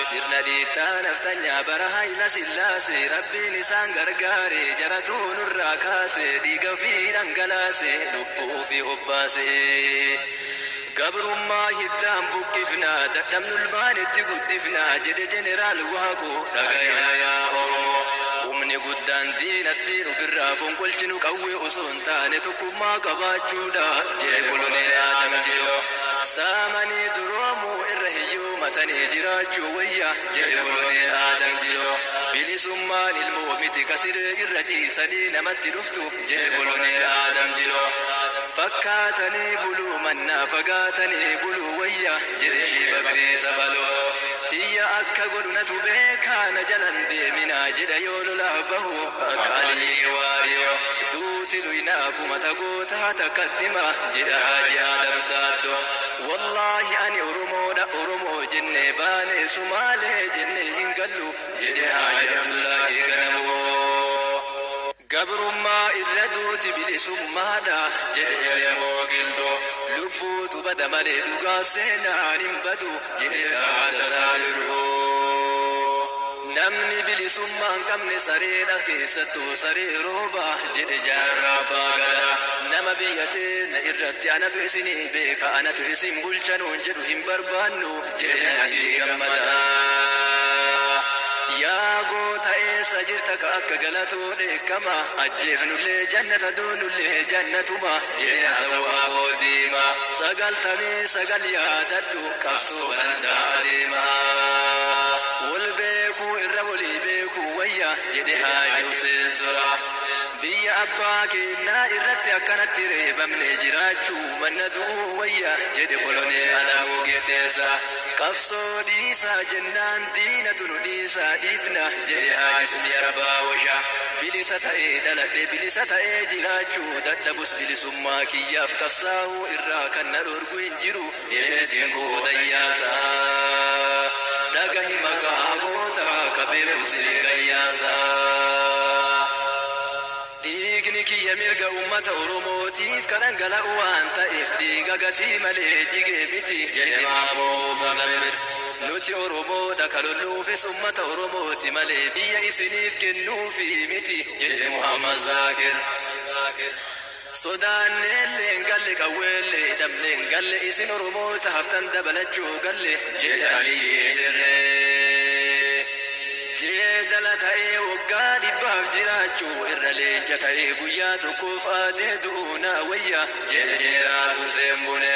sirna dhiittaa naftanyaa bara hayla sillaase rabbiin isaan gargaare jaratuun irraa kaase dhiiga fi dhangalaase lubbuu fi obbaase gabrummaa hiddaan buqqifnaa dadhabnulmaan itti guddifnaa jedhe jeneraal Waaqoo dhagayaa yaa Oromoo humni guddaan diinatti ofirraa fonqolchinu qawwee osoo hin taane tokkummaa qabaachuudha jedhe koloneel Adam Jiloo saamanii duroomuu irra hiyyummatanii jiraachuu wayya jedhe koloneel Adam Jiloo bilisummaan ilmoo miti kasiree irra ciisanii namatti dhuftu jedhe koloneel Adam Jiloo fakkaatanii buluu mannaa fagaatanii buluu wayya jedhe Shiiba Biriisa Baloo tiyya akka godhunatu beekaana jalan deeminaa jedha yoo lolaa bahu akka Alii Waariyoo duuti luynaa kumata gootaa takkattima jedha Haaji Adam Saaddoo wallaahi ani Oromoodha Oromoo jenne baane Sumaalee jenne hin gallu jedhe Haaji Abdullaahi Ganamoo gabrummaa irra duuti bilisummaadha jedhe Elemoo Gildoo lubbuutu bada malee dhugaa seenaan hin badu jedhe Taaddasaa Birroo namni bilisummaan qabne sareedha keessattuu saree rooba jedhe Jaarraa Baagadaa nama biyyatee na irratti anatu isinii beeka anatu isin bulchanuun jedhu hin barbaannu jedhe Nadii Gammadaa yaa goota eessa jirta ka akka galatoo dheekkama ajjeefnullee jannata doonullee jannatuma jedhe Hasawaa Boodiima 99 yaadadhu qabsoo barandaa adeema wal beekuu irra walii beekuu wayya jedhe Haaji Huseen Zora biyya abbaa keenyaa irratti akkanatti reebamne jiraachuu manna du'uu wayya jedhe koloneel Alamuu Giddeessa qabsoo dhiisaa jennaan diinatu nu dhiisaa dhiifna jedhe Haaji Ismii Abbaa Washaa bilisa ta'ee dhaladhe bilisa ta'ee jiraachuu dadhabus bilisummaa kiyyaaf qabsaa'uu irraa kan na dhorgu hin jiru jedhe Dinkuu Dayyaasaa dhagahi maqaa goota kabeeku siree gayyaasaa dhiigni kiyya mirga ummata Oromootiif kan dhangala'u waan ta'eef dhiiga gatii malee jigee miti jedhe Maammoo Muzammil nuti Oromoodha kan lolluufis ummata Oromooti malee biyya isiniif kennuufi miti jedhe Muhammad Zaakir sodaanneelleen galle qawweellee dhabneen galle isin Oromoota haftan dabalachuu galle jedhe Aliyyee Dirree jeedala ta'ee waggaa 100 jiraachuu irra leenca ta'ee guyyaa tokkoof aadee du'uuna wayya jedhe Jeneraal Hussein Bune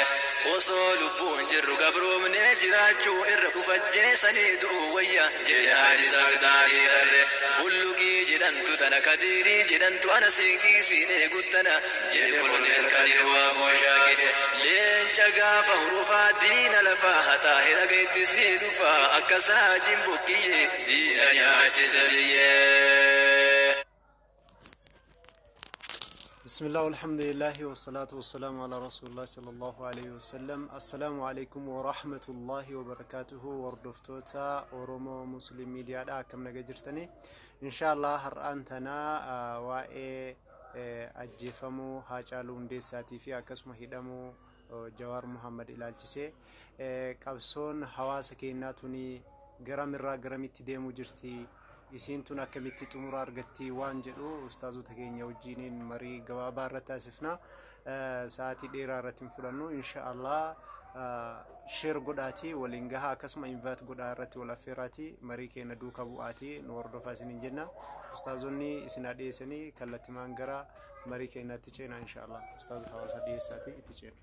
osoo lubbuun jirru gabroomnee jiraachuu irra dhufajjeessanii du'uu wayya jedhe Haaji Sagdaadii Darre bulluqii jedhantu tana Kadiirii jedhantu ana siiqii siinee guttana jedhe koloneel Kadir Waaqoo Shaaqe leenca gaafa hurufaa diina lafaa hataa hidhageetti sii dhufaa akka saajin bokkiyyee diina nyaachise biyyee بسم الله والحمد لله والصلاة والسلام على رسول الله صلى الله عليه وسلم السلام عليكم ورحمة الله وبركاته وردفتوتا أورومو مسلم ميديا دا كم نجرتني إن شاء الله هرأنتنا وإيه أجفمو هاجالون دي ساتي في أكسمه هدمو جوار محمد إلالجسي كابسون حواسكيناتوني جرام الرا جرامي تديمو جرتي isiintun akkamitti xumura argatti waan jedhu ustaazota keenya wajjiniin marii gabaabaa irratti taasifna sa'aatii dheeraa irratti fudhannu insha Allah share godhaati waliin gahaa akkasuma invite godhaa irratti wal affeeraati marii keenya duuka bu'aati nu hordofaa isiniin jenna ustaazonni isin adeessanii kallattimaan gara marii keenyaatti ceena insha Allah ustaaz hawaasa dhiyeessaati itti ceena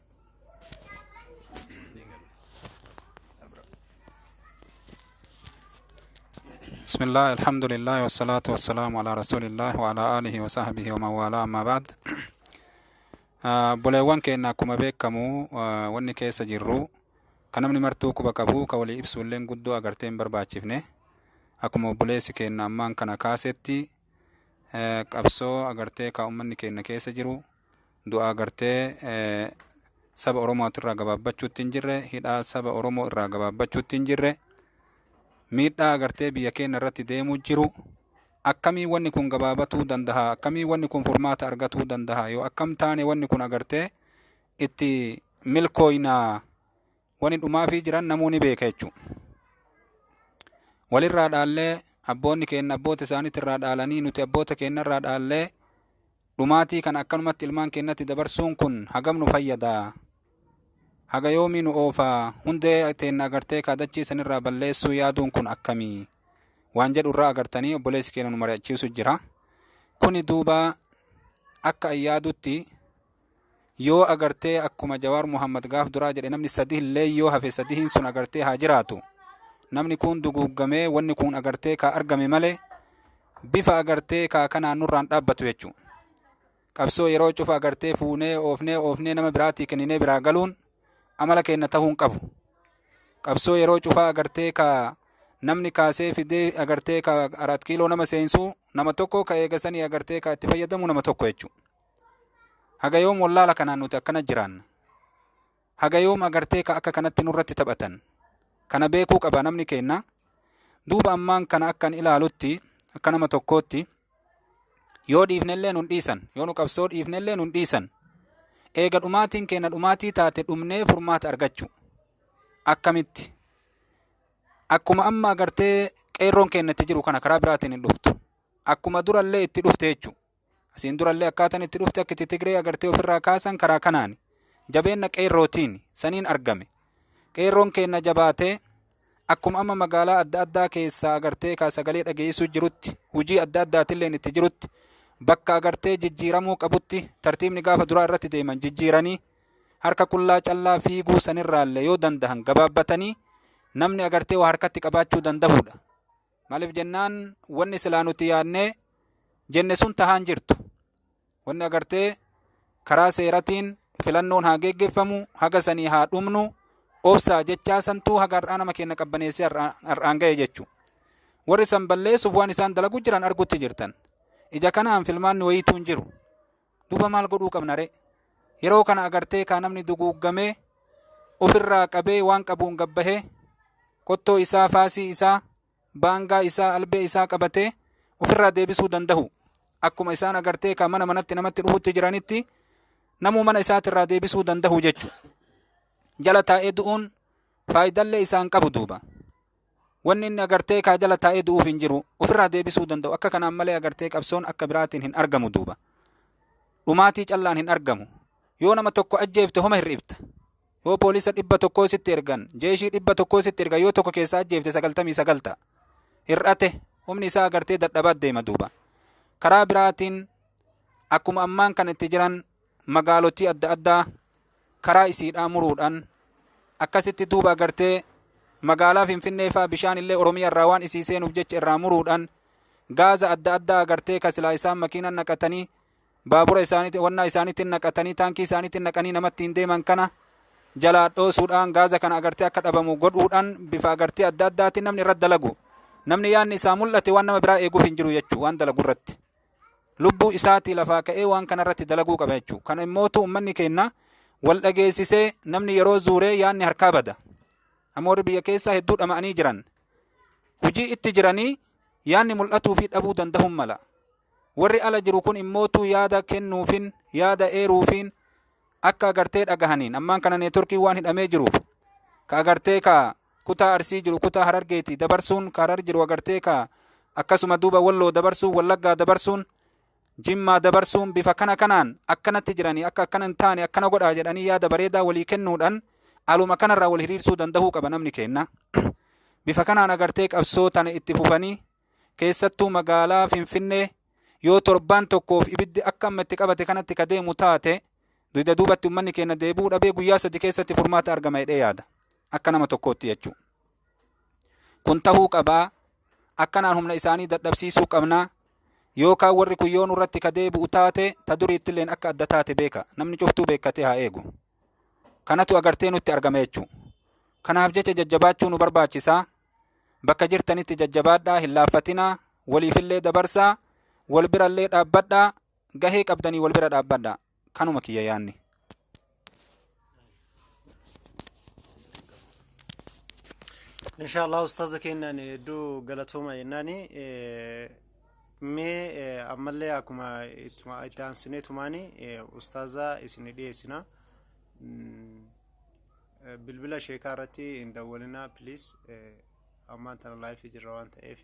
بسم الله الحمد لله والصلاة والسلام على رسول الله وعلى آله وصحبه ومن والاه أما بعد بوليوان كينا كما بيكمو وني كيسا جرو كنمني مرتو كوبا كبو كولي إبسو اللين قدو أغرتين برباچفنه أكمو بوليسي كينا أمان كنا كاسيتي كابسو أغرتي كأمني كينا كيسا جرو دو أغرتي سبا أرومو ترى غبابچو تنجره هدا سبا أرومو إرى غبابچو تنجره miidhaa agartee biyya keenya irratti deemuu jiru akkamii wanni kun gabaabatuu danda'a akkamii wanni kun furmaata argatuu danda'a yoo akkam taane wanni kun agartee itti milkooyna wanni dhumaa fi jiran namoonni beeka jechuudha walirraa dhaallee abboonni keenya abboota isaaniitirraa dhaalanii nuti abboota keenyarraa dhaallee dhumaatii kan akkanumatti ilmaan keenyatti dabarsuun kun hagam nu fayyada? Haga yoomii nu oofa? Hundee teenya agartee kaadachiisanirraa balleessuu yaaduun kun akkamii? Waan jedhu irraa agartanii obboleessi keenya nu mari'achiisu jira. Kuni duuba akka yaadutti yoo agartee akkuma Jawaar Muhammad gaaf duraa jedhe namni sadii illee yoo hafe sadiin sun agartee haa jiraatu. Namni kun duguuggamee wanni kun agartee ka argame malee bifa agartee ka kanaan nurraan dhaabbatu jechuudha. Qabsoo yeroo cufa agartee fuunee oofnee nama biraatii kenninee biraa galuun amala keenya ta'uu hin qabu. Qabsoo yeroo cufa agartee ka namni kaasee fidee agartee ka 4 kiiloo nama seensuu nama tokko ka eegasanii agartee ka itti fayyadamu nama tokko jechuudha. Haga yoom wallaala kanaan nuti akkana jiraanna? Haga yoom agartee ka akka kanatti nurratti taphatan? Kana beekuu qaba namni keenya. Duuba ammaan kana akkan ilaalutti akka nama tokkootti yoo dhiifnellee nun dhiisan, yoo nu qabsoo dhiifnellee nun dhiisan, eega dhumaatiin keenya dhumaatii taate dhumnee furmaata argachuu akkamitti? Akkuma amma agartee qeerroon keenya itti jiru kana karaa biraatiin hin dhuftu. Akkuma durallee itti dhufte jechuudha. Asiin durallee akkaataan itti dhufte akka itti Tigree agartee ofirraa kaasan karaa kanaani. Jabeenna qeerrootiin saniin argame. Qeerroon keenya jabaatee akkuma amma magaalaa adda addaa keessaa agartee ka sagalee dhageessuu jirutti, hujii adda addaatillee itti jirutti, bakka agartee jijjiiramuu qabutti tartiibni gaafa duraa irratti deeman jijjiiranii harka qullaa callaa fiiguu sanirraallee yoo dandahan gabaabbatanii namni agartee waa harkatti qabaachuu danda'uudha. Maaliif jennaan wanni silaa nuti yaadnee jenne sun tahaan jirtu. Wanni agartee karaa seeratiin filannoon haa geggeeffamu, haga sanii haa dhumnu, obsaa jechaa santuu haga har'aa nama keenya qabbaneessee har'aan ga'e jechuudha. Warri san balleessuuf waan isaan dalagu jiran argutti jirtan. Ija kanaan filmaanni wayiituu hin jiru. Duuba maal godhuu qabna ree? Yeroo kana agartee kaa namni duguuggamee ofirraa qabee waan qabuun gabbahee qottoo isaa, faasii isaa, baangaa isaa, albee isaa qabatee ofirraa deebisuu danda'u. Akkuma isaan agartee kaa mana manatti namatti dhufutti jiranitti namuu mana isaatirraa deebisuu danda'u jechuudha. Jala taa'ee du'uun faayidallee isaan qabu duuba. Wanni inni agartee kaa jala taa'ee du'uuf hin jiru ofirraa deebisuu danda'u. Akka kanaan malee agartee qabsoon akka biraatiin hin argamu duuba. Dhumaatii callaan hin argamu. Yoo nama tokko ajjeefte homa hir'ifta. Yoo poolisa 100 sitti ergan, jeeshii 100 sitti ergan yoo tokko keessaa ajjeefte 99 ta'a. Hir'ate humni isaa agartee dadhabaat deema duuba. Karaa biraatiin akkuma ammaan kan itti jiran magaalotii adda addaa karaa isiidhaa muruudhaan akkasitti duuba agartee magaalaa Finfinnee fa'aa bishaan illee Oromiyaa irraa waan isii seenuuf jecha irraa muruudhaan gaaza adda addaa agartee kasilaa isaan makiinan naqatanii baabura isaaniitiin wannaa isaaniitiin naqatanii taankii isaaniitiin naqanii namatti hin deeman kana jalaa dhoosuudhaan gaaza kana agartee akka dhabamu godhuudhaan bifa agartee adda addaatiin namni irratti dalagu. Namni yaadni isaa mul'ate waan nama biraa eeguuf hin jiru jechuudha waan dalagu irratti. Lubbuu isaatii lafaa ka'ee waan kanarratti dalaguu qaba jechuudha. Kana immootu uummanni keenya wal dhageessisee namni yeroo zuuree yaadni harkaa bada. Amoorri biyya keessaa hedduu dhama'anii jiran. Hujii itti jiranii yaadni mul'atuu fi dhabuu danda'uun mala. Warri ala jiru kun immootu yaada kennuufin, yaada eeruufin akka agartee dhagahaniin ammaan kana neetworkii waan hidhamee jiruuf ka agartee ka kutaa Arsii jiru kutaa Harargeetii dabarsuun ka Harar jiru agartee ka akkasuma duuba Walloo dabarsuun Wallaggaa dabarsuun Jimmaa dabarsuun bifa kanaan akkanatti jiranii akka akkana hin taane akkana godhaa jedhanii yaada bareedaa walii kennuudhaan aluma kanarraa wal hiriirsuu danda'uu qaba namni keenya. Bifa kanaan agartee qabsoo tana itti fufanii keessattuu magaalaa Finfinnee yoo torbaan tokkoof ibiddi akka amma itti qabate kanatti ka deemu taate duyda duubatti uummanni keenya deebuu dhabee guyyaa 3 keessatti furmaata argama jedhee yaada. Akka nama tokkootti jechuudha. Kun ta'uu qabaa. Akkanaan humna isaanii dadhabsiisuu qabnaa. Yookaan warri kun yoo nurratti ka deebi'u taate ta duriittilleen akka adda taate beeka. Namni cuftuu beekkatee haa eegu. Kanatu agartee nutti argama jechuudha. Kanaaf jecha jajjabaachuu nu barbaachisaa. Bakka jirtanitti jajjabaadhaa, hin laaffatinaa, waliifillee dabarsaa, wal birallee dhaabbadhaa, gahee qabdanii wal bira dhaabbadhaa. Kanuma kiyya yaanni. Inshallah ustaza keenan hedduu galatooma jennaani mee ammallee akkuma itti aansineetumaani ustaza isin dhiyeessina. Bilbila sheekaa irratti hin dawwalinaa please. ammaan tana live jirra waan ta'eef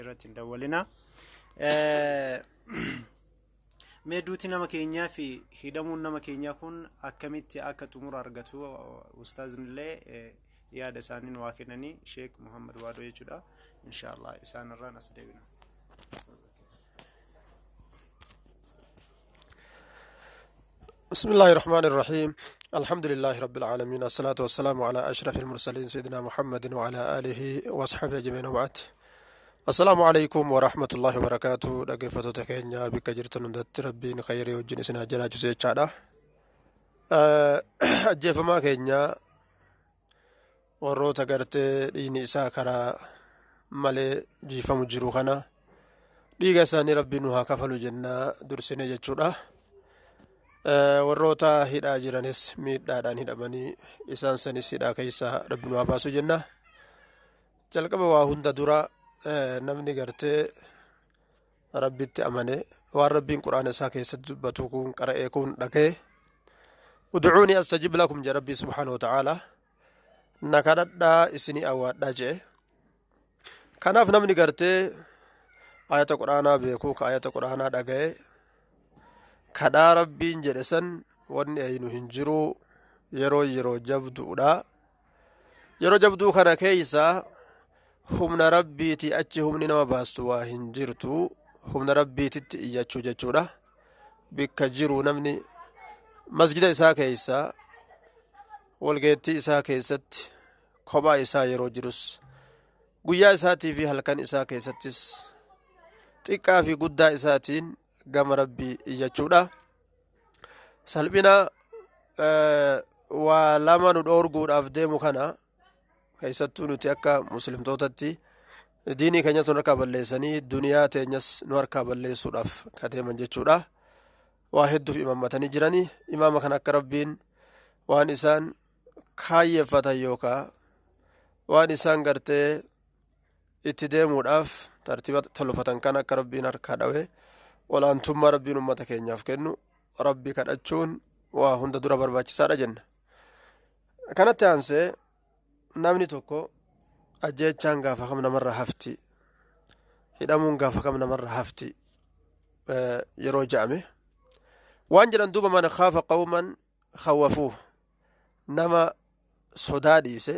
irratti hin dawwalina. Mee duuti nama keenyaa fi hidhamuun nama keenyaa kun akkamitti akka xumura argatu ustaaznillee yaada isaaniin waa kennanii Sheek Muhammad Waadoo jechuudha. Inshallah isaan irraan as deebina. بسم الله الرحمن الرحيم. الحمد لله رب العالمين، الصلاة والسلام على أشرف المرسلين سيدنا محمد وعلى آله وصحبه أجمعين وبعد. السلام عليكم ورحمة الله وبركاته. دقيقة تكينيا بك جرتن ندت ربي خير وجن سنا جلا جزء شادا. جيف ما كينيا ورو تقرت ديني ساكرا مالي جيف مجروخنا ديغا ساني ربي نوها كفلو جنة درسنا جتشودا. warroota hidhaa jiranis miidhaadhaan hidhamanii isaan sanis hidhaa keessa rabbi nu baasu jenna. Jalqaba waa hunda dura namni gartee rabbitti amane waan rabbiin quraana isaa keessatti dubbatu kun qara'ee kun dhagee ud'uuni astajib lakum ja rabbii subhaanahu wa ta'ala na kadhadhaa isinii awwaadhaa jee. Kanaaf namni gartee ayata quraanaa beekuu ka ayata quraanaa dhagee kadhaa rabbiin jedhe san wanni aynu hin jiru yeroo jabduudha. Yeroo jabduu kana keessa humna rabbiiti achi humni nama baastu waa hin jirtu. Humna rabbiititti iyyachuu jechuudha. Bikka jiru namni masjida isaa keessa walgeettii isaa keessatti kophaa isaa yeroo jirus guyyaa isaatii fi halkan isaa keessattis xiqqaa fi guddaa isaatiin gama rabbii iyyachuudha. Salphina waa lama nu dhoorguudhaaf deemu kana keessattuu nuti akka muslimtootatti diinii keenyas nu harkaa balleessanii duniyaa teenyas nu harkaa balleessuudhaaf ka deeman jechuudha. Waa hedduuf imaammatanii jiranii. Imaama kana akka rabbiin waan isaan kaayyeeffatan yookaa waan isaan gartee itti deemuudhaaf tartiiba tolfatan kan akka rabbiin harkaa dhawe olaantummaa rabbiin ummata keenyaaf kennu rabbi kadhachuun waa hunda dura barbaachisaadha jenna. Kanatti aansee namni tokko ajjeechaan gaafa kam namarra hafti, hidhamuun gaafa kam namarra hafti yeroo ja'ame waan jedhan duuba man khaafa qawman khawwafuuh, nama sodaa dhiise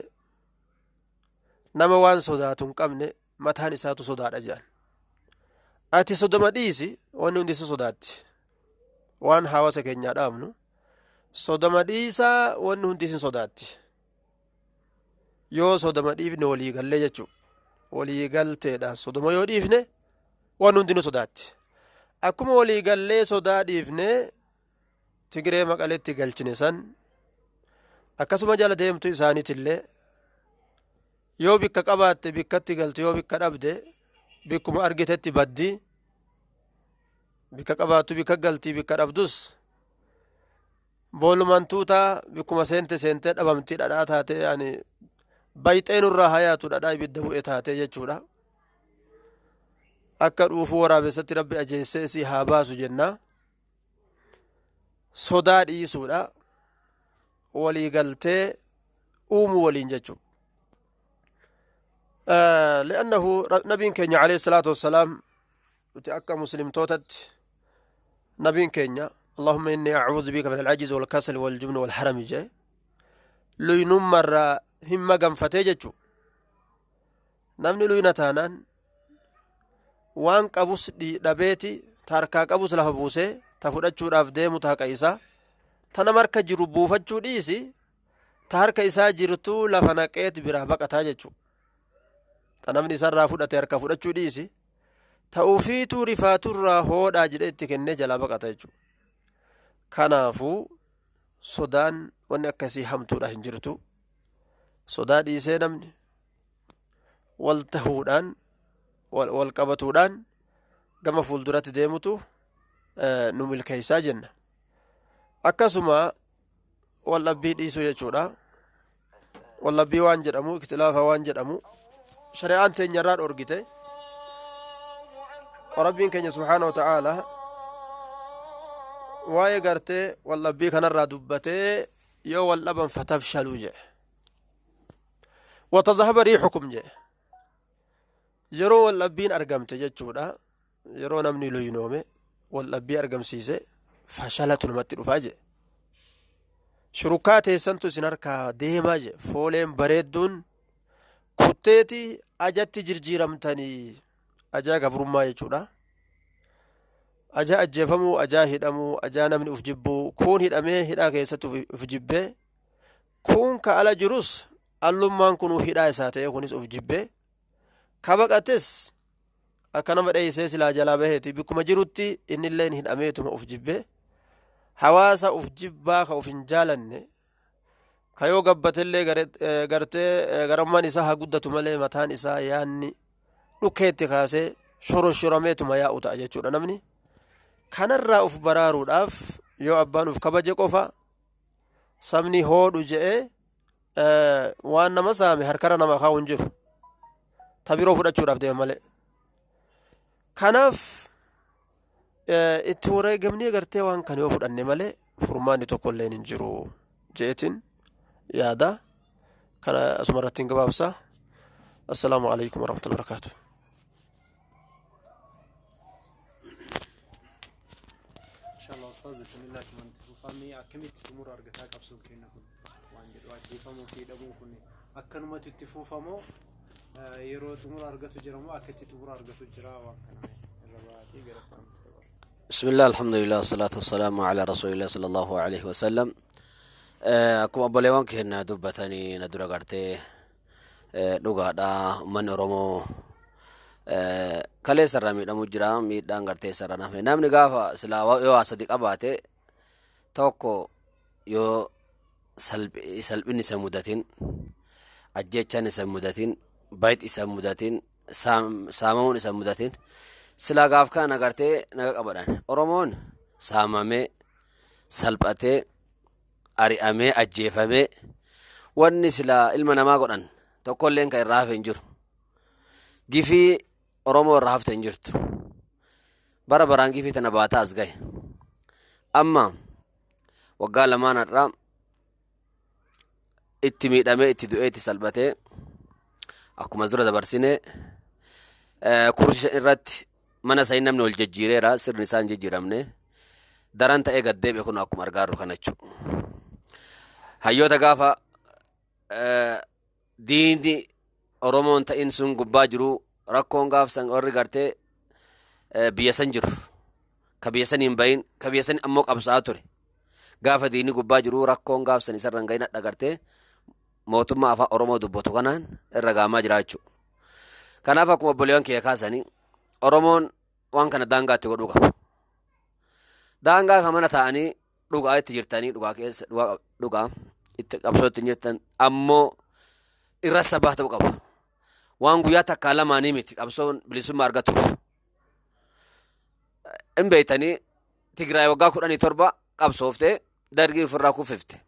nama waan sodaatu hin qabne mataan isaatu sodaadha jedhan. Ati sodoma dhiisi wanni hundi isa sodaatti. Waan hawaasa keenyaa dhaabnu sodoma dhiisaa wanni hundi isin sodaatti. Yoo sodoma dhiifne walii gallee jechuudha. Walii galteedhaan sodoma yoo dhiifne wanni hundi nu sodaatti. Akkuma walii gallee sodaa dhiifne Tigiree Maqaleetti galchine san akkasuma jala deemtu isaaniitillee yoo bikka qabaatte bikkatti galte yoo bikka dhabde bikkuma argitetti baddi. Bikka qabaattu bikka galtii bikka dhabdus boolumaan tuutaa bikkuma seente dhabamtii dhadhaa taate yani bayxeen irraa hayaatu dhadhaa ibidda bu'e taate jechuudha. Akka dhuufuu waraabessatti rabbi ajeessee isii haa baasu jenna. Sodaa dhiisuudha. Walii galtee uumuu waliin jechuudha. لأنه نبي كينيا عليه الصلاة والسلام أكا مسلم توتت نبي كينيا اللهم إني أعوذ بك من العجز والكسل والجبن والحرم جاي لينم مرة هم قنفتي جتشو نمني لينا تانان وان قبوس دي دبيتي تاركا قبوس لها بوسي تفرجو راف ديمو تاكا إسا تنماركا جربو فجو ديسي تاركا إسا جرتو لفناكيت برابقا تاجتشو namni isarraa fudhate harka fudhachuu dhiisi ta'uufiitu rifaaturraa hoodhaa jedhee itti kennee jalaa baqata jechuudha. Kanaafuu sodaan wanni akkasii hamtuudha hin jirtu. Sodaa dhiisee namni wal tahuudhaan wal qabatuudhaan gama fuulduratti deemutu nu milkeessaa jenna. Akkasuma wal dhabbii dhiisuu jechuudha. Wal dhabbii waan jedhamu ikhtilaafa waan jedhamu شريعان تنجرات أورجته وربين كني سبحانه وتعالى واي قرته والله بيك أنا ردبته يو واللبن فتفشلوا جه وتذهب ريحكم جي يرو واللبين أرقم تججودا يرو نمني لينومي واللبي أرقم سيسي فشلت المتر فاجئ شركات سنتو سنركا ديما جي فولين بريدون كتيتي أجت جرجيرمتني أجا قبرما يجودا أجا أجفمو أجا هدامو أجا نمني أفجبو كون هدامي هدا كيستو أفجبه كون كألا جروس اللهم كنو هدا ساتي كونيس أفجبه كبقاتس أكنا بدأي سيسلا جلابه بكم جروتي إن اللين هداميتم أفجبه حواسا أفجبا كأفنجالن كيو قبت اللي غرتي غرمان إساها قدة ملي متان إسا يعني نكيت كاسي شرو شرميت ما يأوت أجيشو نمني كان الرأف برارو الأف يو أبان أف كبجي قفا سمني هود وجئ وانا مسامي هركرنا ما خاون جر تبيرو فرأتشو رابدي ملي كانف itti wareegamnee gartee waan kana yoo fudhanne malee furmaanni tokko illee hin jiru jeetin yaada kana asuma irratti hin gabaabsa. Assalaamu alaykum warahmatullahi wabarakatuh. inshallah ustaz bismillah man tufami akkamit tumur argata qabsu keenya kun waan jedhu addeeffamu fi dhabuu kun akkanumatti itti fuufamoo yeroo tumur argatu jiramoo akkatti tumur argatu jira waan kana irra baatee gartaan بسم الله الحمد لله والصلاة والسلام على رسول الله صلى الله عليه وسلم أكو أبوليوان كهنا دبتني ندرا قرتي دوغا دا من رومو كالي سرامي دا مجرام ميدان قرتي سرانا نام نغافا سلاوا يو أصدق أباتي توكو يو سلبين سمودتين أجيتشان سمودتين بايت سمودتين سامون سمودتين sila gaaf kana agartee naga qabadan oromoon saamamee salphatee ari'amee ajjeefamee wanni sila ilma namaa godhan tokkolleen kan irraa hafe hin jiru gifii oromoo irraa hafte hin jirtu bara baraan gifii tana baataa as gahe amma waggaa lamaan har'aa itti miidhamee itti du'ee itti salphatee akkuma dura dabarsinee kursi irratti mana sayin namni ol jejjiireera sirni isaan jejjiiramne daran ta'ee gaddeebi'e kun akkuma argaarru kana jechuudha. Hayyoota gaafa diinni Oromoon ta'in sun gubbaa jiru rakkoon gaafsan warri gartee biyya san jiru ka biyya san hin bahin ka biyya san ammoo qabsaa ture gaafa diinni gubbaa jiru rakkoon gaafsan isarra hin gahin hadha gartee mootummaa afaan Oromoo dubbatu kanaan irra gaamaa jira jechuudha. Kanaaf akkuma obboleewwan kiyya kaasanii Oromoon waan kana daangaatti godhuu qaba. Daangaa kamana ta'anii dhugaa itti jirtanii dhugaa keessa dhugaa itti qabsootti jirtan ammoo irra sabaa ta'uu qaba. Waan guyyaa takkaa lamaanii miti qabsoon bilisummaa argatuuf. Hin beeytanii Tigraay waggaa 17 qabsooftee dargii ofirraa kuffifte.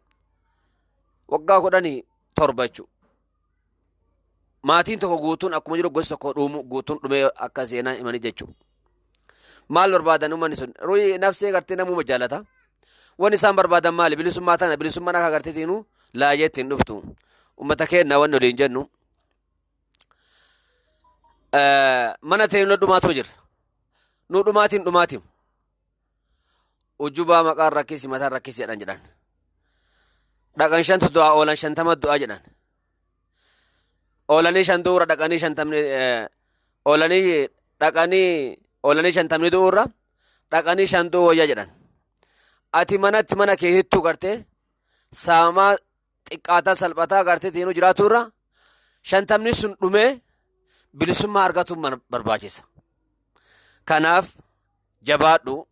Waggaa 17 jechuudha. Maatiin tokko guutuun akkuma jiru gosa tokko dhuumu guutuun dhumee akka seenaa himanii jechuudha. Maal barbaadan uummanni sun ruuyi nafsee gartee namuma jaalata. Wanni isaan barbaadan maali bilisummaa tana bilisummaan akka garteetiinu laayee ittiin dhuftu. Uummata keenya wanni waliin jennu mana ta'e nu dhumaatu jira. Nu dhumaatiin. Ujjubaa maqaan rakkisi mataan rakkisi jedhan jedhan. Dhaqan 5 du'aa oolan 50 du'aa jedhan. Oolanii 5 du'uura dhaqanii 50 oolanii 50 du'uura dhaqanii 5 du'uu wayyaa jedhan. Ati manatti mana kee hittuu gartee saamaa xiqqaataa salphataa gartee tiinuu jiraaturra 50 sun dhumee bilisummaa argatuun barbaachisa. Kanaaf jabaadhu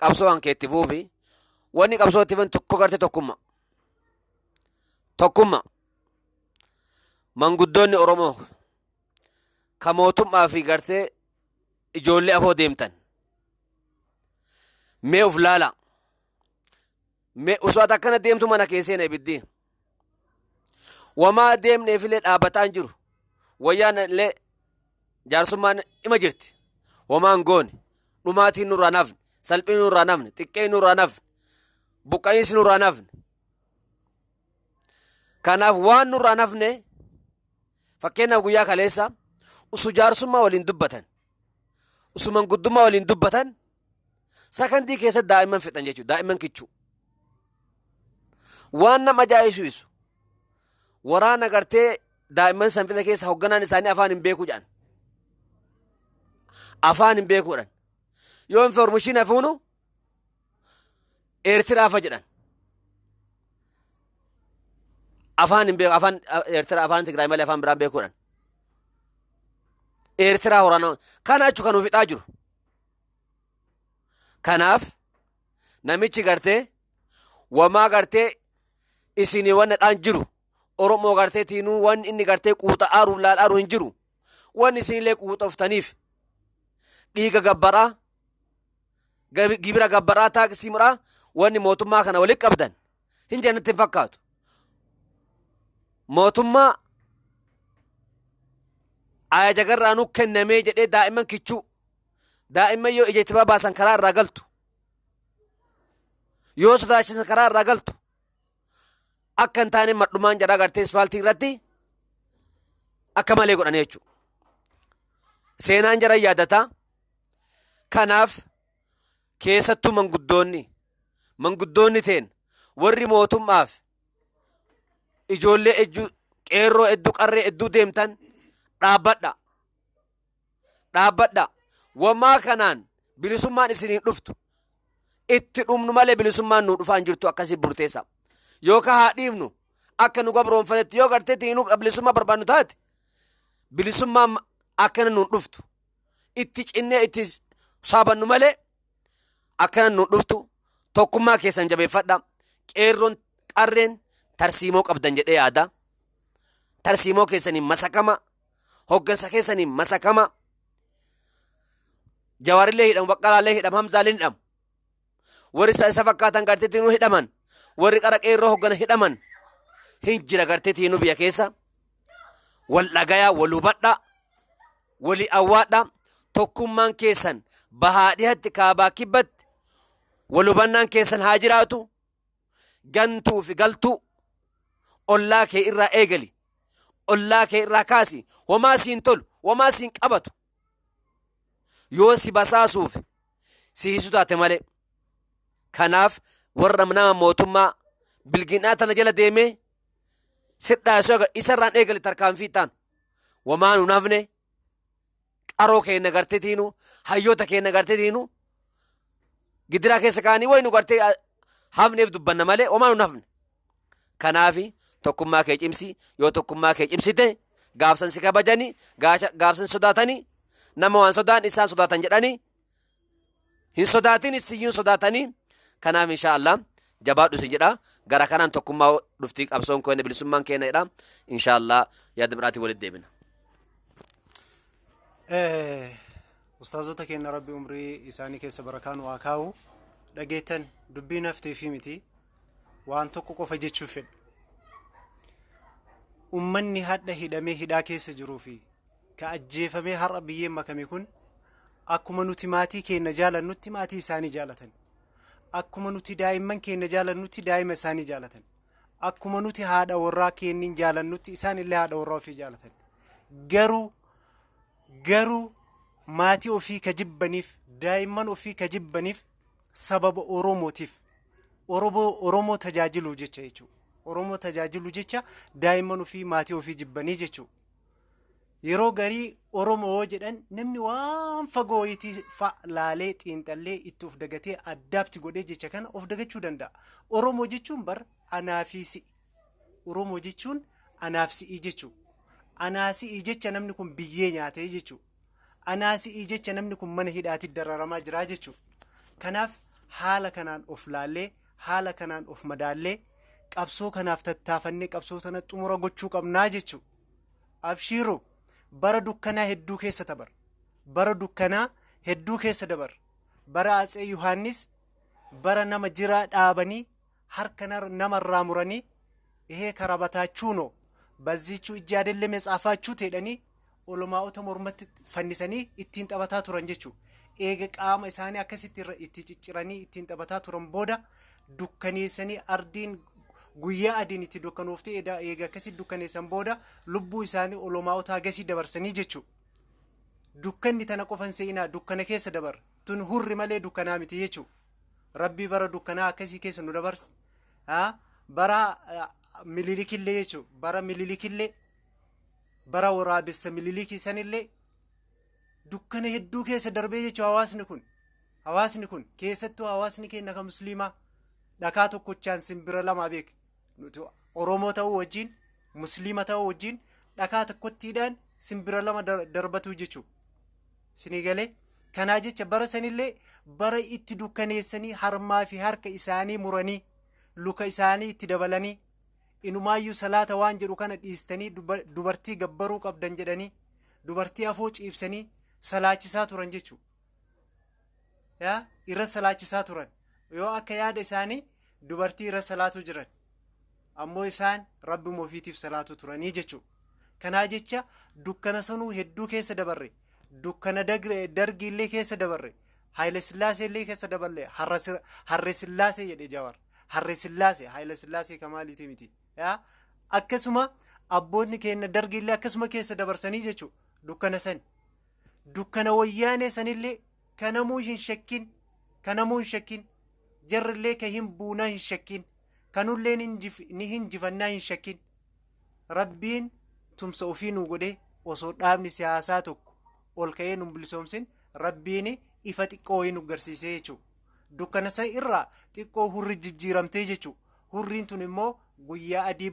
qabsoo kan keetti fuufi wanni qabsoo itti fan tokko gartee tokkummaa manguddoonni Oromoo ka mootummaa fi gartee ijoollee afoo deemtan mee uf laala mee osoo ati akkana deemtu mana keesseen ibiddi wamaa deemneefillee dhaabbataan jiru wayyaan illee jaarsummaan ima jirti wamaan goone dhumaatiin nurraa nafne salphiin nurraa nafne xiqqeen nurraa nafne buqqa'iinsi nurraa nafne kanaaf waan nurraa nafne fakkeenyaaf guyyaa kaleessa usu jaarsummaa waliin dubbatan usu manguddummaa waliin dubbatan sakandii keessatti daa'imman fixan jechuudha. Daa'imman kichuu waan nama ajaa'ibsiisu waraana gartee daa'imman san fixa keessa hoogganaan isaanii afaan hin beeku jedhan. Afaan hin beekuudhaan yoo informeeshinii hafuunu eertiraafa jedhan. Afaan hin beeku afaan eertiraa afaan Tigraay malee afaan biraan beekuudhaan. Eertiraa waraana kana achu kan fixaa jiru. Kanaaf namichi gartee wamaa gartee isinii wannadhaan jiru Oromoo gartee tiinuu waan inni gartee quuxa aaruuf laalaaru hin jiru. Waan isinillee quuxoftaniif dhiiga gabbaraa gibira gabbaraa taaksimuraa wanni mootummaa kana walitti qabdan hin jannatti hin fakkaatu. Mootummaa aayaja garraanuu kennamee jedhee daa'imman kichuu daa'imman yoo ija itti babaasan karaa irraa galtu yoo sodaachisan karaa irraa galtu akka hin taane madhumaan jedhaa gartee ispaaltii irratti akka malee godhan jechuudha. Seenaan jara yaadataa. Kanaaf keessattuu manguddoonni teen warri mootummaaf ijoollee qeerroo hedduu qarree hedduu deemtan dhaabbadha. Wamaa kanaan bilisummaan isiniin dhuftu itti dhumnu malee bilisummaan nu dhufaan jirtu akkasii burteessa. Yookaan haa dhiifnu akka nu gabroonfatetti yoo gartee tiinuu bilisummaa barbaannu taate bilisummaan akkana nu dhuftu itti cinnee itti saabannu malee akkana nu dhuftu. Tokkummaa keessan jabeeffadha. Qeerroon qarreen tarsiimoo qabdan jedhee yaada. Tarsiimoo keessaniin masakama. Hoggansa keessaniin masakama. Jawaarillee hidhamu, Baqqalaallee hidhamu, Hamzaallee hidhamu. Warri isa fakkaatan garteetiin hidhaman. Warri qara qeerroo hoggana hidhaman. Hin jira garteetiin biyya keessa. Wal dhagayaa, wal hubadha. Wali awwaadha. Tokkummaan keessan bahaa dhihatti kaabaa kibbatti. Wal hubannaan keessan haa jiraatu. Gantuu fi galtuu ollaa kee irraa eegali. Ollaa kee irraa kaasi. Homaa siin tolu, homaa siin qabatu. Yoo si basaasuuf si hisu taate malee. Kanaaf warra nama mootummaa bilginaa tana jala deemee sidhaasoo isarraan eegali tarkaanfii ta'an. Homaa nu nafne qaroo keenya garteetiinu hayyoota keenya garteetiinu gidiraa keessa kaanii wayi nu gartee hafneef dubbanna malee homaa nu nafne. Kanaafi tokkummaa kee cimsi. Yoo tokkummaa kee cimsite gaafsan si kabajanii gaafsan sodaatanii nama waan sodaan isaan sodaatan jedhanii hin sodaatin isiyyuu sodaatanii. Kanaaf inshaallah jabaadhu si jedha. Gara kanaan tokkummaa dhuftii qabsoon keenya bilisummaan keenya jedha. Inshaallah yaada biraatii walitti deebina. Ustaazota keenya rabbi umrii isaanii keessa barakaan waa kaa'u. Dhageettan dubbii naftee fi miti waan tokko qofa jechuuf fedha. Ummanni hadha hidhamee hidhaa keessa jiruu fi ka ajjeefamee har'a biyyeen makame kun akkuma nuti maatii keenya jaalannutti maatii isaanii jaalatan. Akkuma nuti daa'imman keenya jaalannutti daa'ima isaanii jaalatan. Akkuma nuti haadha warraa keenya jaalannutti isaan illee haadha warraa ofii jaalatan. Garuu maatii ofii ka jibbaniif daa'imman ofii ka jibbaniif sababa Oromootiif Oromoo tajaajiluu jecha jechuudha. Oromoo tajaajiluu jecha daa'imman ofii maatii ofii jibbanii jechuudha. Yeroo garii Oromoo jedhan namni waan fagoo itti laalee xiinxallee itti of dagatee addaabti godhee jecha kana of dagachuu danda'a. Oromoo jechuun bar anaafi si'i. Oromoo jechuun anaaf si'i jechuudha. Anaa si'i jecha namni kun biyyee nyaatee jechuudha. Anaa si'i jecha namni kun mana hidhaatti dararamaa jira jechuudha. Kanaaf haala kanaan of laallee haala kanaan of madaallee qabsoo kanaaf tattaafannee qabsoo tana xumura gochuu qabnaa jechuudha. Abshiiroo bara dukkanaa hedduu keessa dabar. Bara dukkanaa hedduu keessa dabar. Bara Atsee Yohaannis bara nama jiraa dhaabanii harka namarraa muranii karabataachuu bazichuu ijaadellee metsaafaachuu teedhanii olomaa'ota mormatti fannisanii ittiin taphataa turan jechuudha. Eega qaama isaanii akkasitti itti cicciranii ittiin taphataa turan booda dukkaneessanii ardiin guyyaa adiin itti dukkanoofte eega akkasii dukkaneessan booda lubbuu isaanii olomaawotaa gasii dabarsanii jechuudha. Dukkanni tana qofan seenaa dukkana keessa dabarra tun hurri malee dukkanaa miti jechuudha. Rabbii bara dukkanaa akkasii keessa nu dabarse bara mililikillee jechuudha. Bara mililikillee bara waraabessa mililikii sanillee dukkana hedduu keessa darbee jechuudha. Hawaasni kun keessattuu hawaasni keenya kan musliimaa dhakaa tokkochaan simbira lama beek nuti Oromoo ta'uu wajjin musliima ta'uu wajjin dhakaa tokkottiidhaan simbira lama darbatu jechuudha. Sinigalee kanaa jecha bara sanillee bara itti dukkaneessanii harmaa fi harka isaanii muranii luka isaanii itti dabalanii inumaayyuu salaata waan jedhu kana dhiistanii dubartii gabbaruu qabdan jedhanii dubartii afoo ciibsanii salaachisaa turan jechuudha. Irra salaachisaa turan yoo akka yaada isaanii dubartii irra salaatu jiran ammoo isaan rabbuma ofiitiif salaatu turanii jechuudha. Kanaa jecha dukkana sanuu hedduu keessa dabarre dukkana dargiillee keessa dabarre Haile Sillaasee illee keessa dabarre Harre Sillaasee jedhe Jawaar Harre Sillaasee Haile Sillaasee kamaaliiti miti akkasuma abboonni keenya dargiillee akkasuma keessa dabarsanii jechuudha. Dukkana san dukkana wayyaanee sanillee kanamuu hin shakkin jarrillee ka hin buunaa hin shakkin kanullee ni hinjifannaa hin shakkin rabbiin tumsa ofii nu godhe osoo dhaabni siyaasaa tokko ol ka'ee nu bilisoomsin rabbiin ifa xiqqoo nu garsiisee jechuudha. Dukkana san irraa xiqqoo hurri jijjiiramtee jechuudha. Hurriin tun immoo guyyaa adii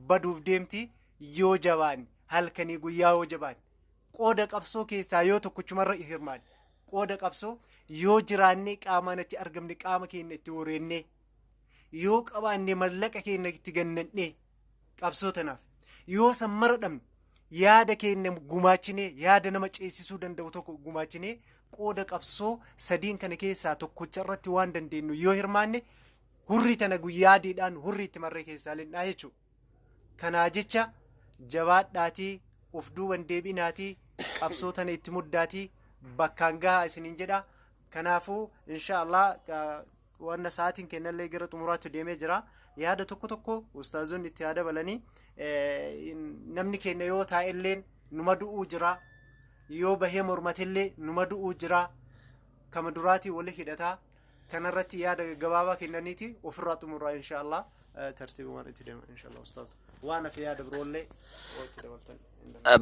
baduuf deemti yoo jabaan halkanii guyyaa yoo jabaan qooda qabsoo keessaa yoo tokkochumarra hirmaan qooda qabsoo yoo jiraannee qaamaan itti argamne qaama keenya itti wareennee yoo qabaanne mallaqa keenya itti gannannee qabsoo tanaaf yoo sammara dhabne yaada keenya gumaachinee yaada nama ceesisuu danda'u tokko gumaachinee qooda qabsoo sadiin kana keessaa tokkocha irratti waan dandeenyu yoo hirmaanne hurrii tana guyyaa adiidhaan hurrii itti marree keessaa lennaa jechuudha. Kanaa jecha jabaadhaatii of duuban deebinaatii qabsoo tana itti muddaatii bakkaan gahaa isiniin jedha. Kanaafuu inshaallah wanna sa'aatiin kennallee gara xumuraatti deemee jira. Yaada tokko ustaazonni itti yaada balanii namni keenya yoo taa'elleen numa du'uu jira yoo bahee mormatillee numa du'uu jira kama duraatii wali hidhataa kanarratti yaada gabaabaa kennaniiti ofirraa xumurraa inshaallah tartiibumaan itti deema inshaallah ustaaz waan fi yaada biroollee walitti dabaltan.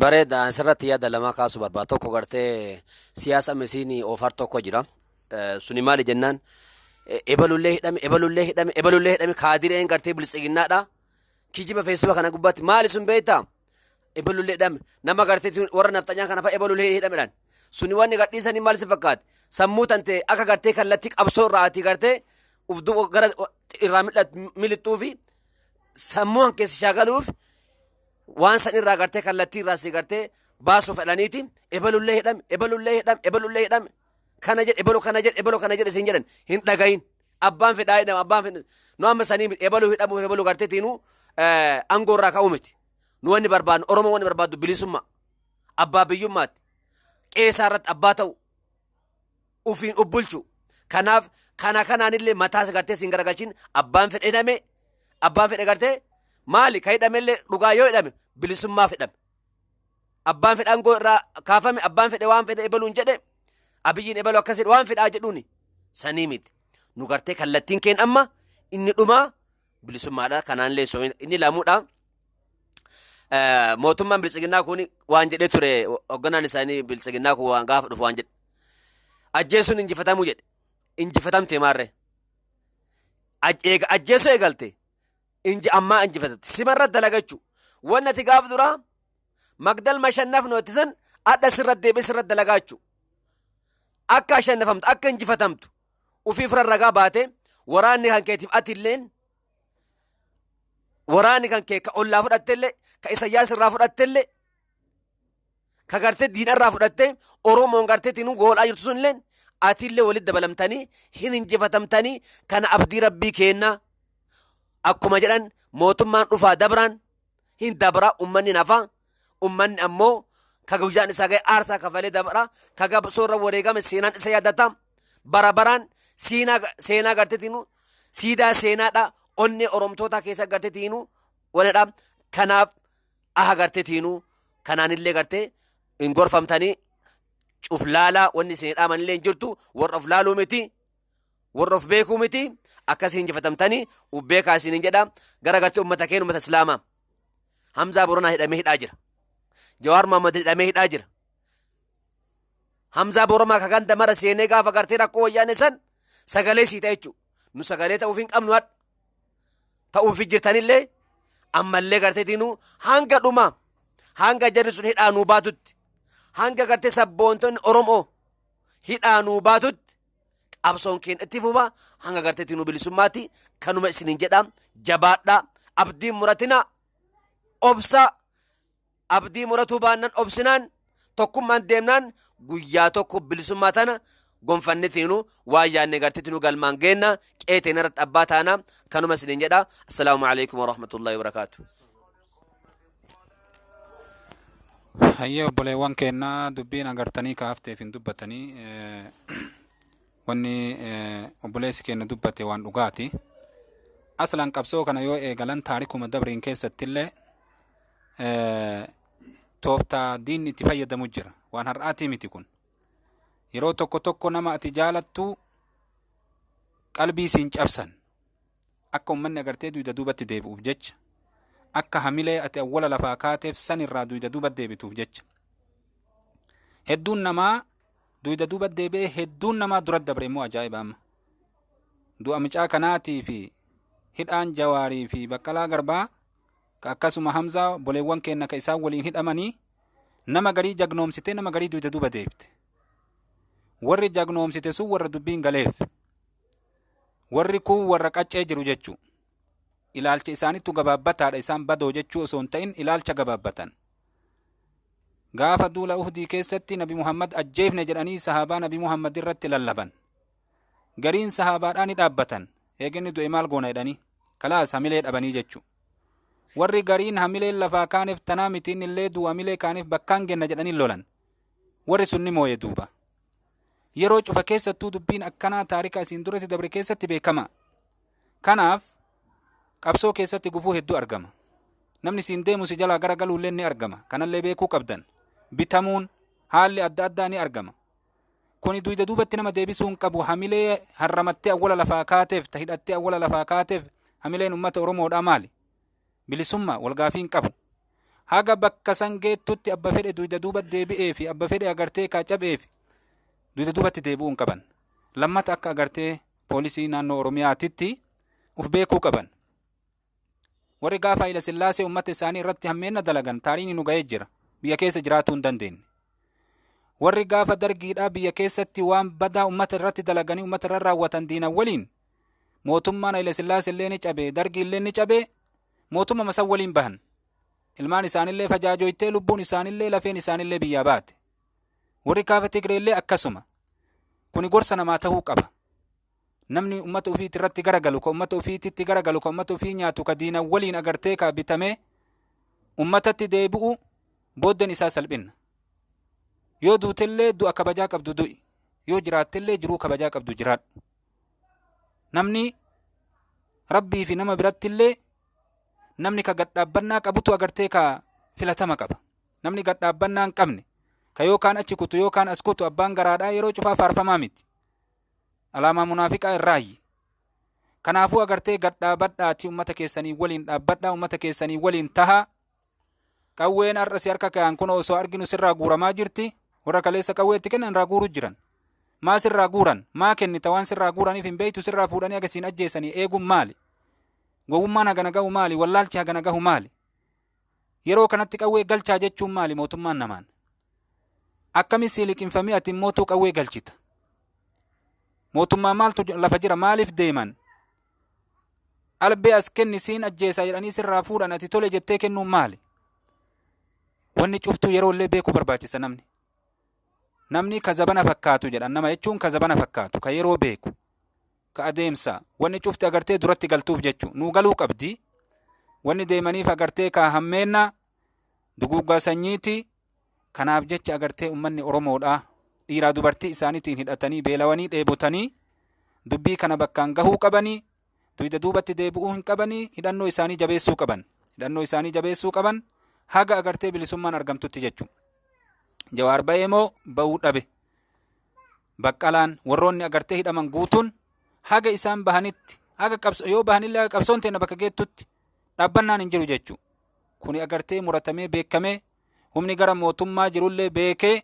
Bareeda asirratti yaada lama kaasuu barbaada. Tokko gartee siyaasa misiinii ofar tokko jira. Suni maali jennaan ebalullee hidhame kaadireen gartee bilisiginnaadha. Kijiba feessuba kana gubbaatti maali sun beektaa? Ebalullee hidhame nama gartee warra nafxanyaa kana fa'a ebalullee hidhamedhaan. Suni wanni gadhiisanii maal si fakkaate? Sammuu tante akka gartee kallattii qabsoo irraa ati gartee ufduu gara irraa milixxuu fi sammuu hankeessa shaagaluuf waan san irraa gartee kallattii irraa si gartee baasuu fedhaniiti ebalullee hidhame kana jedhe siin jedhan hin dhagayin abbaan fedhaa hidhama nu amma sanii ebaluu hidhamu gartee tiinuu aangoo irraa ka'uu miti nu wanni barbaadnu Oromoo wanni barbaaddu bilisummaa abbaa biyyummaatti qeesaa irratti abbaa ta'u ufiin ubbulchu kanaaf kanaanillee mataas gartee siin garagalchin abbaan fedhe gartee maali ka hidhamellee dhugaa yoo hidhame bilisummaaf hidhame abbaan fedhe aangoo irraa kaafame abbaan fedhe waan fedhe ebaluun jedhe abiyyiin ebaluu akkas jedhe waan fedhaa jedhuuni sanii miti nu gartee kallattiin keen amma inni dhumaa bilisummaadha kanaanillee inni lamuudha. Mootummaan bilisiginnaa kun waan jedhe ture hoogganaan isaanii bilisiginnaa kun waan gaafa dhufu waan jedhe ajjeesuun injifatamuu jedhe injifatamte maarree ajjeesuu eegalte ammaa injifatatte simarra dalagachuu wanni ati gaaf duraa magdal mashannaaf nootti san adda sirratti deebi'ee sirratti dalagaachuu akka ashannafamtu akka injifatamtu ufiif rarragaa baate waraanni kan keetiif ati illeen waraanni kan kee ka ollaa fudhattellee ka Isayyaas irraa fudhattellee ka gartee diina irraa fudhattee Oromoon gartee tinuu goolaa jirtu sun illeen ati illee walitti dabalamtanii hin injifatamtanii kana abdii rabbii keenna akkuma jedhan mootummaan dhufaa dabraan hin dabra ummanni nafa ummanni ammoo ka guyyaan isaa ga'e aarsaa kafalee dabra ka gabsoorra wareegame seenaan isa yaadata bara baraan seenaa gartee tinuu siidaa seenaadha onnee oromtoota keessa gartee tiinuu wanadha kanaaf aha gartee tiinuu kanaanillee gartee hin gorfamtanii cuflaalaa wanni isin dhaamanillee hin jirtu warra of laaluu miti warra of beekuu miti akkasii injifatamtanii ubbeekaa isinin jedha gara gartee ummata keenya ummata islaamaa Hamzaa Boronaa hidhamee hidhaa jira Jawaar Mohammad hidhamee hidhaa jira Hamzaa Boromaa kaganda mara seenee gaafa gartee rakkoo wayyaane san sagalee sii ta'e jechuudha nu sagalee ta'uuf hin qabnu hadha ta'uuf jirtanillee ammallee gartee tiinuu hanga dhuma hanga jarri sun hidhaa nuu baatutti hanga gartee sabboontonni Oromoo hidhaa nuu baatutti qabsoon keenya itti fufa hanga gartee tiinuu bilisummaatti kanuma isinin jedha jabaadha abdiin muratina obsa abdii muratu baannan obsinaan tokkummaan deemnaan guyyaa tokko bilisummaa tana gonfanne tiinu waan yaanne gartee tiinuu galmaan geenna qeeteen irratti abbaa taana kanuma isinin jedha assalaamu alaikum warahmatullahi wabarakaatu hayyee obboleewwan keennaa dubbiin agartanii kaafteef hin dubbatanii wanni obboleessi keenya dubbate waan dhugaati aslan qabsoo kana yoo eegalan taarikuma dabriin keessattillee tooftaa diinni itti fayyadamu jira waan har'aatii miti kun yeroo tokko tokko nama ati jaalattu qalbii siin cabsan akka ummanni agartee duyda duubatti deebi'uuf jecha akka hamilee ati awwala lafaa kaateef san irraa duyda duuba deebituuf jecha hedduun namaa duyda duuba deebi'ee hedduun namaa dura dabre immoo ajaa'iba amma du'a mucaa kanaatii fi hidhaan Jawaarii fi Baqqalaa Garbaa ka akkasuma Hamzaa boleewwan keenya ka isaan waliin hidhamanii nama garii jagnoomsitee nama garii duyda duuba deebite warri jagnoomsite sun warra dubbiin galeef warri kun warra qaccee jiru jechuu ilaalcha isaanittu gabaabbataadha isaan badoo jechuu osoo hin ta'in ilaalcha gabaabbatan gaafa duula Uhdii keessatti Nabi Muhammad ajjeefne jedhanii sahaabaa Nabi Muhammad irratti lallaban gariin sahaabaadhaan dhaabbatan eeginni du'e maal goona jedhanii kalaas hamilee dhabanii jechuu warri gariin hamilee lafaa kaaneef tanaa mitiin illee du'a hamilee kaaneef bakkaan genna jedhanii lolan warri sunni mooye duuba yeroo cufa keessattuu dubbiin akkanaa taarika isiin duratti dabre keessatti beekama kanaaf qabsoo keessatti gufuu hedduu argama namni siin deemu si jalaa garagaluullee ni argama kanallee beekuu qabdan bitamuun haalli adda addaa ni argama kuni duyda duubatti nama deebisuun qabu hamilee harramattee awwala lafaa kaateef ta hidhattee awwala lafaa kaateef hamileen ummata Oromoodhaa maali bilisummaa walgaafiin qabu haga bakka san geettutti abba fedhe duyda duuba deebi'ee fi abba fedhe agartee kaa cabee fi duyda duubatti deebi'uun qaban lammata akka agartee poolisii naannoo Oromiyaatitti uf beekuu qaban warri gaafa Haayile Sillaasee ummata isaanii irratti hammeenna dalagan taariin nu ga'ee jira biyya keessa jiraatuu hin dandeenye warri gaafa dargiidhaa biyya keessatti waan badaa ummata irratti dalaganii ummata irra raawwatan diinan waliin mootummaan Haayile Sillaasee illee ni cabee dargii illee ni cabee mootummaa masan waliin bahan ilmaan isaanillee fajaajoytee lubbuun isaanillee lafeen isaanillee biyyaa baate warri gaafa Tigreellee akkasuma kuni gorsa namaa ta'uu qaba namni ummata ofiitti irratti garagalu ka ummata ofiitti garagalu ka ummata ofii nyaatu ka diinan waliin agartee ka bitamee ummatatti deebi'u boodden isaa salphinna yoo duutellee du'a kabajaa qabdu du'i yoo jiraattellee jiruu kabajaa qabdu jiraadhu namni rabbii fi nama birattillee namni ka gadhaabbannaa qabutu agartee ka filatama qaba namni gadhaabbannaa hin qabne ka yookaan achi kutu yookaan as kutu abbaan garaadhaa yeroo cufaa faarfamaa miti alaamaa munaafiqaa irraayi kanaafuu agartee gadhaabadhaati ummata keessanii waliin dhaabbadhaa ummata keessanii waliin tahaa qawween har'asi harka ka'an kun osoo arginu sirraa guuramaa jirti warra kaleessa qawweetti kennan irraa guuruu jiran maa sirraa guuran maa kennita waan sirraa guuraniif hin beeytu sirraa fuudhanii agasiin ajjeesanii eeguun maali gowwummaan hagana gahu maali wallaalchi hagana gahu maali yeroo kanatti qawwee galchaa jechuun maali mootummaan namaan akkami liqinfamii ati mootuu qawwee galchita mootummaa maaltu lafa jira maaliif deeman albee as kenni siin ajjeesaa jedhanii sirraa fuudhan ati tole jettee kennuun maali wanni cuftuu yeroo illee beekuu barbaachisa namni ka zabana fakkaatu jedhan nama jechuun ka zabana fakkaatu ka yeroo beeku ka adeemsa wanni cufti agartee duratti galtuuf jechuu nuu galuu qabdi wanni deemaniif agartee ka hammeenna duguuggaa sanyiiti kanaaf jecha agartee ummanni Oromoodhaa dhiiraa dubartii isaaniitiin hidhatanii beelawanii dheebotanii dubbii kana bakkaan gahuu qabanii tuyda duubatti deebi'uu hin qabanii hidhannoo isaanii jabeessuu qaban. Hidhannoo isaanii jabeessuu qaban haga agartee bilisummaan argamtutti jechuudha. Jawaar ba'ee moo ba'uu dhabe. Baqqalaan warroonni agartee hidhaman guutuun haga isaan bahanitti haga yoo bahanillee haga qabsoon teena bakka geettutti dhaabbannaan hin jiru jechuudha. Kuni agartee muratamee beekamee humni gara mootummaa jirullee beekee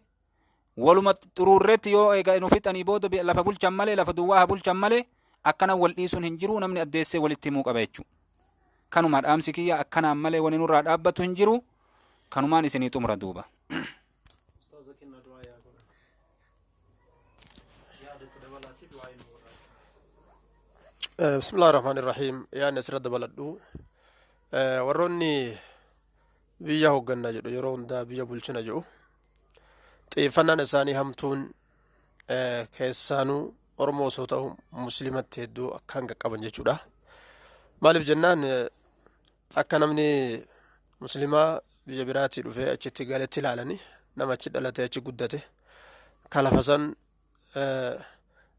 waluma xuruurreetti yoo egaa nu fixanii booda lafa bulchan malee lafa duwwaa haa bulchan malee akkana wal dhiisuun hin jiru. Namni addeessee walitti himuu qaba jechuudha. Kanuma dhaamsi kiyya akkanaan malee wani nurraa dhaabbatu hin jiru. Kanumaan isinii xumura duuba. بسم الله الرحمن الرحيم يا نسرد بلدو warroonni biyya hoggannaa jedhu yeroo hundaa biyya bulchina jedhu xiyyeeffannaan isaanii hamtuun keessaanuu Oromoo osoo ta'u muslimatti hedduu akkaan qaqqaban jechuudha. Maaliif jennaan akka namni muslimaa biyya biraatii dhufee achitti galetti ilaalanii nama achi dhalatee achi guddate kalafasan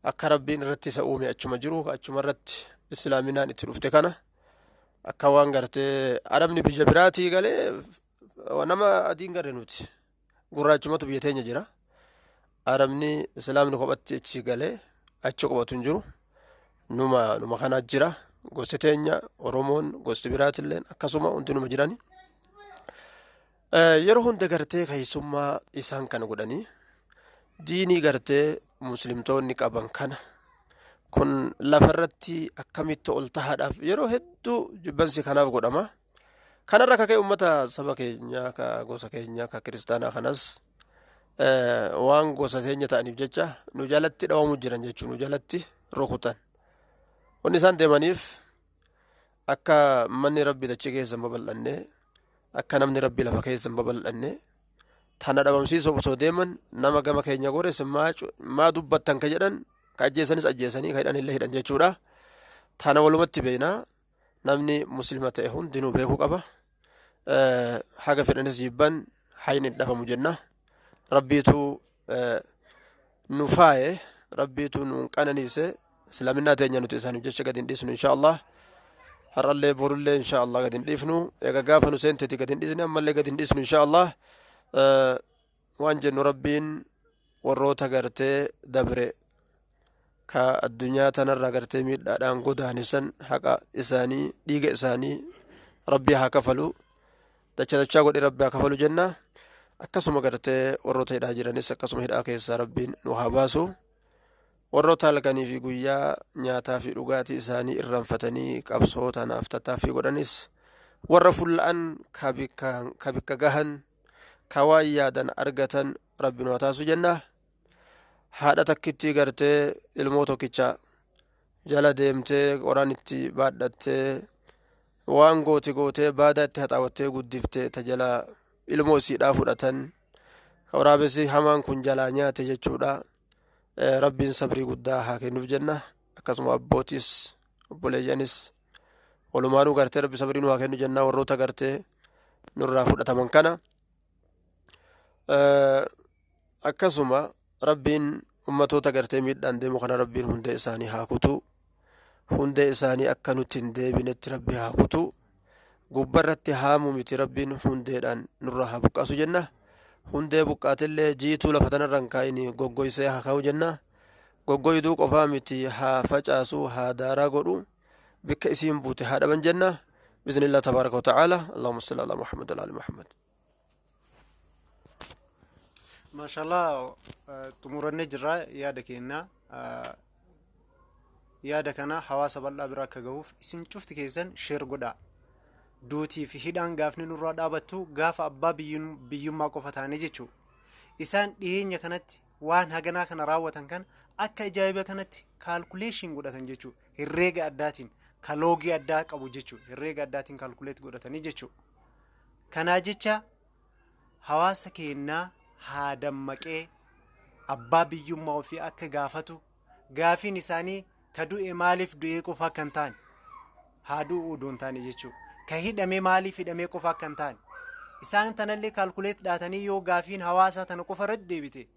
akka rabbiin irratti isa uume achuma jiru achuma irratti islaaminaan itti dhufte kana akka waan gartee arabni biyya biraatii galee nama adiin garre nuti gurraachumatu biyya teenya jira. Arabni islaamni kophatti achi galee achi qobatu hin jiru. Numa kana jira. Gosti teenya Oromoon gosti biraatillee akkasuma hundinuma jirani. Yeroo hunda gartee keessummaa isaan kana godhanii diinii gartee muslimtoonni qaban kana kun lafarratti akkamitti ol tahaadhaaf yeroo hedduu jibbansi kanaaf godhama. Kanarra kakee ummata saba keenya ka gosa keenya ka kiristaanaa kanas waan gosa teenya ta'aniif jecha nu jalatti dhawamu jiran jechuun nu jalatti rukutan. Wanni isaan deemaniif akka manni rabbi dachi keessa babal'anne akka namni rabbi lafa keessa babal'anne tana dhabamsiisuuf osoo deeman nama gama keenya goreessa maa dubbattan ka jedhan ka ajjeesanis ajjeesanii ka hidhan illee hidhan jechuudha. Tana walumatti beeknaa namni muslima ta'e hundinuu beekuu qaba. Haga fedhanis jibban hayni dhabamu jenna. Rabbiitu nu faaye rabbiitu nu qananiise islaaminaa teenya nuti isaaniif jecha gad hin dhiisnu inshaallah. Har'allee borullee inshaallah gad hin dhiifnu. Egaa gaafa nu seenteeti gad hin dhiisne ammallee gad hin dhiisnu inshaallah. Waan jennu rabbiin warroota gartee dabre ka addunyaa tanarraa gartee miidhaadhaan godaanisan haqa isaanii dhiiga isaanii rabbii haa kafalu dachaa godhe rabbii haa kafalu jenna. Akkasuma gartee warroota hidhaa jiranis akkasuma hidhaa keessaa rabbiin nu haa baasu. Warroota halkanii fi guyyaa nyaataa fi dhugaatii isaanii irraanfatanii qabsoo tanaaf tattaaffii godhanis warra fulla'an ka bikka gahan ka waan yaadan argatan rabbi nu haa taasisu jenna. Haadha takkitti gartee ilmoo tokkicha jala deemtee qoraan itti baadhattee waan gootee baadaa itti haxaawattee guddiftee tajala ilmoo isiidhaa fudhatan ka waraabessi hamaan kun jalaa nyaate jechuudha. Rabbiin sabrii guddaa haa kennuuf jenna. Akkasuma abbootis obboleeyyanis walumaanuu gartee rabbi sabrii nu haa kennu jenna. Warroota gartee nurraa fudhataman kana akkasuma rabbiin ummatoota gartee miidhaan deemu kana rabbiin hundee isaanii haa kutu. Hundee isaanii akka nutti hin deebinetti rabbi haa kutu. Gubbarratti haamu miti rabbiin hundeedhaan nurraa haa buqqaasu jenna. Hundee buqqaatillee jiituu lafa tanarraan kaa'ini goggoysee haa kaa'u jenna. Goggoyduu qofaa miti haa facaasu haa daaraa godhu bikka isiin buute haa dhaban jenna. Biiznillah tabaaraka wa ta'ala. Allahumma salli ala Muhammad wa ala ali Muhammad. Maashaallah xumurannee jirra yaada keenya. Yaada kana hawaasa bal'aa bira akka gahuuf isin cufti keessan sheer godhaa. Duutii fi hidhaan gaafni nurraa dhaabattu gaafa abbaa biyyummaa qofa taane jechuudha. Isaan dhiyeenya kanatti waan haganaa kana raawwatan kan akka ajaa'iba kanatti kaalkuleeshin godhatan jechuudha. Herreega addaatiin kaloogii addaa qabu jechuudha. Herreega addaatiin kaalkuleet godhatanii jechuudha. Kanaa jecha hawaasa keenyaa haa dammaqee abbaa biyyummaa ofii akka gaafatu gaafiin isaanii ka du'e maaliif du'ee qofa kan taane haa du'uu odoon taane jechuudha. Ka hidhamee maaliif hidhamee qofa kan taane isaan tanallee kaalkuleet dhaatanii yoo gaafiin hawaasaa tana qofa irratti deebite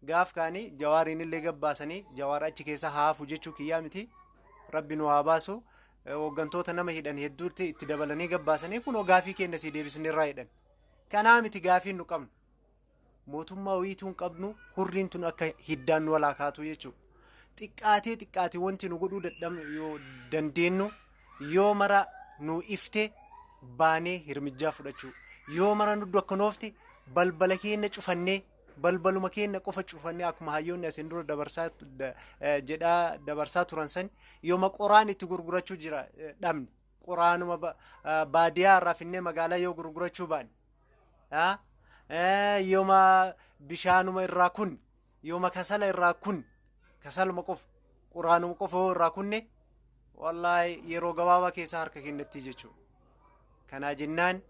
gaaf kaanii jawaariin illee gabbaasanii jawaar achi keessa haafu jechuu kiyyaa miti. Rabbi nu haa baasu. hooggantoota nama hidhan hedduutti itti dabalanii gabbaasanii kun gaafii keenya si deebisnirraa hidhan. Kanaa miti gaafiin nu qabnu. Mootummaa wiituun qabnu hurriin tun akka hiddaan nu walaa kaatu jechuudha. Xiqqaatee wanti nu godhuu yoo dandeenyu yoo mara nu ifte baanee hirmijjaa fudhachuu. Yoo mara nu akka noofti balbala keenya cufannee balbaluma keenya qofa cufannee akkuma hayyoonni asin dura dabarsaa turan san yooma qoraan itti gurgurachuu jira dhabne. Qoraanuma baadiyyaa irraa finnee magaalaa yoo gurgurachuu baane. Yooma bishaanuma irraa kun yooma kasala irraa kun kasaluma qofa qoraanuma qofa irraa kunne wallahi yeroo gabaabaa keessa harka kennatti jechuudha. Kanaa jennaan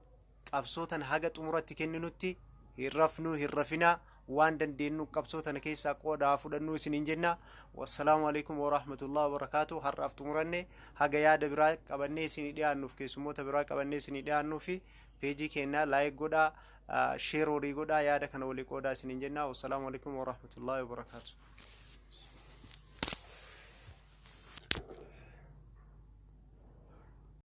qabsootan haga xumuratti kenninutti hirrafinaa waan dandeenyu qabsootana keessaa qoodaa fudhannu isiniin jenna. Wassalaamu alaikum wa rahmatullahi wa barakatuh. Har'aaf xumuranne haga yaada biraa qabannee isinii dhiyaannuuf keessummoota biraa qabannee isinii dhiyaannuufi peejii keenyaa laayik godhaa, sheer horii godhaa, yaada kana walii qoodaa isiniin jenna. Wassalaamu alaikum wa rahmatullahi wa barakatuh.